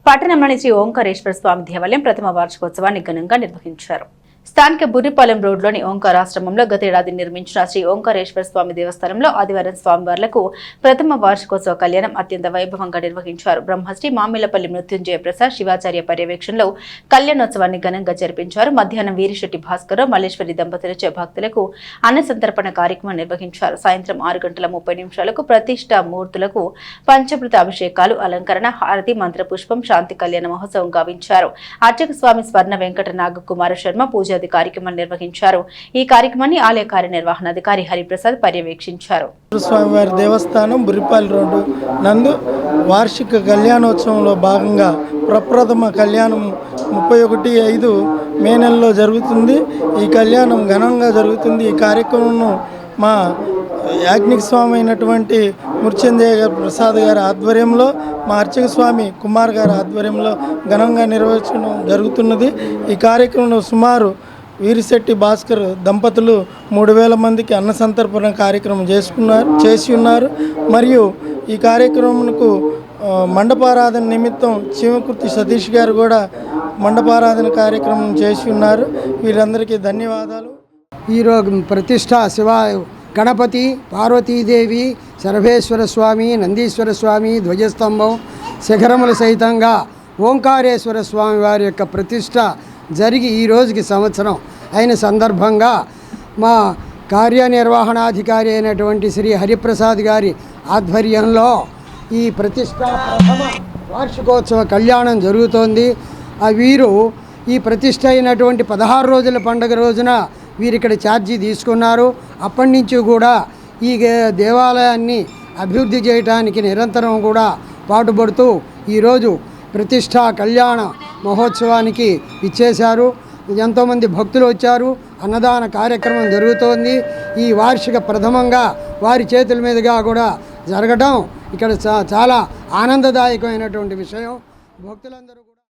పట్టణంలోని శ్రీ ఓంకారేశ్వర స్వామి దేవాలయం ప్రథమ వార్షికోత్సవాన్ని ఘనంగా నిర్వహించారు. స్థానిక బుర్రిపాలెం రోడ్లోని ఓంకారాశ్రమంలో గత ఏడాది నిర్మించిన శ్రీ ఓంకారేశ్వర స్వామి దేవస్థానంలో ఆదివారం స్వామివార్లకు ప్రథమ వార్షికోత్సవ కళ్యాణం అత్యంత వైభవంగా నిర్వహించారు. బ్రహ్మశ్రీ మామిళ్లపల్లి మృత్యుంజయ ప్రసాద్ శివాచార్య పర్యవేక్షణలో కళ్యాణోత్సవాన్ని ఘనంగా జరిపించారు. మధ్యాహ్నం వీరిశెట్టి భాస్కర్ మల్లేశ్వరి దంపతులచే భక్తులకు అన్న సంతర్పణ కార్యక్రమం నిర్వహించారు. సాయంత్రం 6:30 ప్రతిష్ఠ మూర్తులకు పంచమృత అభిషేకాలు, అలంకరణ, హారతి, మంత్రపుష్పం, శాంతి కళ్యాణ మహోత్సవం గావించారు. అర్చక స్వామి స్వర్ణ వెంకట నాగకుమార శర్మ పూజ కార్యక్రమాన్ని నిర్వహించారు. ఈ కార్యక్రమాన్ని ఆలయ కార్యనిర్వహణాధికారి హరిప్రసాద్ పర్యవేక్షించారు. స్వామివారి దేవస్థానం బుర్రిపాలెం రోడ్డు నందు వార్షిక కళ్యాణోత్సవంలో భాగంగా ప్రప్రథమ కళ్యాణం 31/5 మే నెలలో జరుగుతుంది. ఈ కళ్యాణం ఘనంగా జరుగుతుంది. ఈ కార్యక్రమంను మా యాజ్ఞిక స్వామి అయినటువంటి మృత్యుంజయ ప్రసాద్ గారి ఆధ్వర్యంలో, మా అర్చక స్వామి కుమార్ గారి ఆధ్వర్యంలో ఘనంగా నిర్వహించడం జరుగుతున్నది. ఈ కార్యక్రమంలో సుమారు వీరిశెట్టి భాస్కర్ దంపతులు 3000 మందికి అన్న సంతర్పణ కార్యక్రమం చేసి ఉన్నారు. మరియు ఈ కార్యక్రమంకు మండపారాధన నిమిత్తం చీమకుర్తి సతీష్ గారు కూడా మండపారాధన కార్యక్రమం చేసి ఉన్నారు. వీరందరికీ ధన్యవాదాలు. ఈరోజు ప్రతిష్ట శివ గణపతి, పార్వతీదేవి, సర్వేశ్వర స్వామి, నందీశ్వర స్వామి, ధ్వజస్తంభం, శిఖరముల సహితంగా ఓంకారేశ్వర స్వామి వారి యొక్క ప్రతిష్ట జరిగి ఈ రోజుకి సంవత్సరం అయిన సందర్భంగా మా కార్యనిర్వహణాధికారి అయినటువంటి శ్రీ హరిప్రసాద్ గారి ఆధ్వర్యంలో ఈ ప్రతిష్ట ప్రథమ వార్షికోత్సవ కళ్యాణం జరుగుతోంది. వీరు ఈ ప్రతిష్ట అయినటువంటి 16 రోజుల పండుగ రోజున వీరు ఇక్కడ ఛార్జీ తీసుకున్నారు. అప్పటి నుంచి కూడా ఈ దేవాలయాన్ని అభివృద్ధి చేయడానికి నిరంతరం కూడా పాటుపడుతూ ఈరోజు ప్రతిష్టా కళ్యాణ మహోత్సవానికి ఇచ్చేశారు. ఎంతోమంది భక్తులు వచ్చారు. అన్నదాన కార్యక్రమం జరుగుతోంది. ఈ వార్షిక ప్రథమంగా వారి చేతుల మీదుగా కూడా జరగడం ఇక్కడ చాలా ఆనందదాయకమైనటువంటి విషయం. భక్తులందరూ